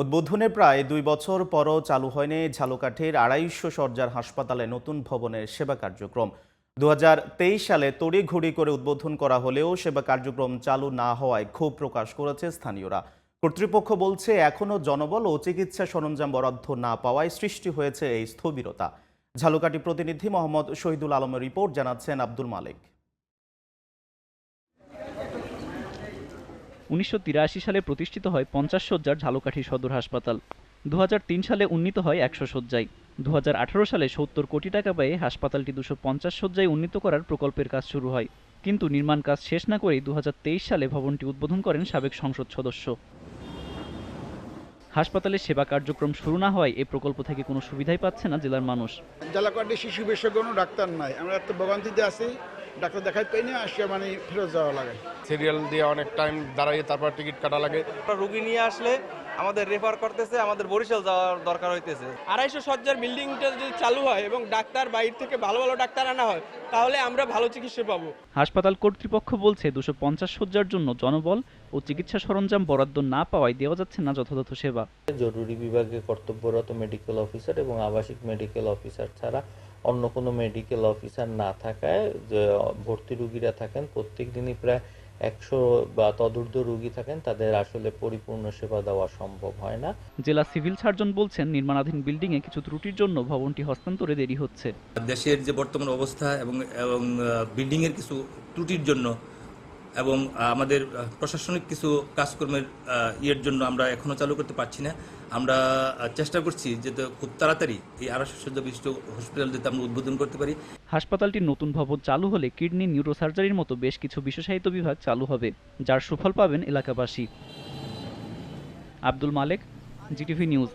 উদ্বোধনের প্রায় ২ বছর পরও চালু হয়নি ঝালকাঠির ২৫০ শয্যার হাসপাতালে নতুন ভবনের সেবা কার্যক্রম। ২০২৩ সালে তড়িঘড়ি করে উদ্বোধন করা হলেও সেবা কার্যক্রম চালু না হওয়ায় ক্ষোভ প্রকাশ করেছে স্থানীয়রা। কর্তৃপক্ষ বলছে এখনও জনবল ও চিকিৎসা সরঞ্জাম বরাদ্দ না পাওয়ায় সৃষ্টি হয়েছে এই স্থবিরতা। ঝালকাঠি প্রতিনিধি মোহাম্মদ শহীদুল আলমের রিপোর্ট, জানাচ্ছেন আব্দুল মালিক। ১৯৮৩ সালে প্রতিষ্ঠিত হয় ৫০ শয্যার ঝালকাঠি সদর হাসপাতাল। ২০০৩ সালে উন্নীত হয় ১০০ শয্যায়। ২০১৮ সালে ৭০ কোটি টাকা ব্যয়ে হাসপাতালটি ২৫০ শয্যায় উন্নীত করার প্রকল্পের কাজ শুরু হয়, কিন্তু নির্মাণ কাজ শেষ না করেই ২০২৩ সালে ভবনটি উদ্বোধন করেন সাবেক সংসদ সদস্য। হাসপাতালের সেবা কার্যক্রম শুরু না হওয়ায় এই প্রকল্প থেকে কোনো সুবিধাই পাচ্ছে না জেলার মানুষ। ঝালকাঠি শিশু বিশেষজ্ঞ কোনো ডাক্তার নাই, আমরা এত ভোগান্তিতে আছি, ডাক্তার দেখাই পাই না, আসলে ফেরত যাওয়া লাগে। সিরিয়াল দিয়ে অনেক টাইম দাঁড়াইয়ে তারপর টিকিট কাটা লাগে। রোগী নিয়ে আসলে আমাদের রেফার করতেছে, আমাদের বরিশাল যাওয়ার দরকার হইতেছে। ২৫০ শয্যার বিল্ডিংটা যদি চালু হয় এবং ডাক্তার বাইরে থেকে ভালো ভালো ডাক্তার আনা হয়, তাহলে আমরা ভালো চিকিৎসা পাবো। হাসপাতাল কর্তৃপক্ষ বলছে ২৫০ শয্যার জন্য জনবল ও চিকিৎসা সরঞ্জাম বরাদ্দ না পাওয়ায় দেওয়া যাচ্ছে না যথাযথ সেবা। জরুরি বিভাগে কর্তব্যরত মেডিকেল অফিসার এবং আবাসিক মেডিকেল অফিসার ছাড়া অন্য কোনো মেডিকেল অফিসার না থাকায় ভর্তি রোগীরা থাকেন, প্রত্যেক দিনই প্রায় ১০০ বা তদূর্ধ্ব রোগী থাকেন, তাদের আসলে পরিপূর্ণ সেবা দেওয়া সম্ভব হয় না। জেলা সিভিল সার্জন বলছেন নির্মাণাধীন বিল্ডিংয়ে কিছু ত্রুটির জন্য ভবনটি হস্তান্তরে দেরি হচ্ছে। দেশের যে বর্তমান অবস্থা এবং বিল্ডিংয়ের কিছু ত্রুটির জন্য এবং আমাদের প্রশাসনিক কিছু কাজকর্মের ইয়ের জন্য আমরা এখনও চালু করতে পারছি না। আমরা চেষ্টা করছি যাতে খুব তাড়াতাড়ি এই ২৫০ শয্যা বিশিষ্ট হসপিটাল যাতে আমরা উদ্বোধন করতে পারি। হাসপাতালটির নতুন ভবন চালু হলে কিডনি, নিউরোসার্জারির মতো বেশ কিছু বিশেষায়িত বিভাগ চালু হবে, যার সুফল পাবেন এলাকাবাসী। আব্দুল মালেক, জিটিভি নিউজ।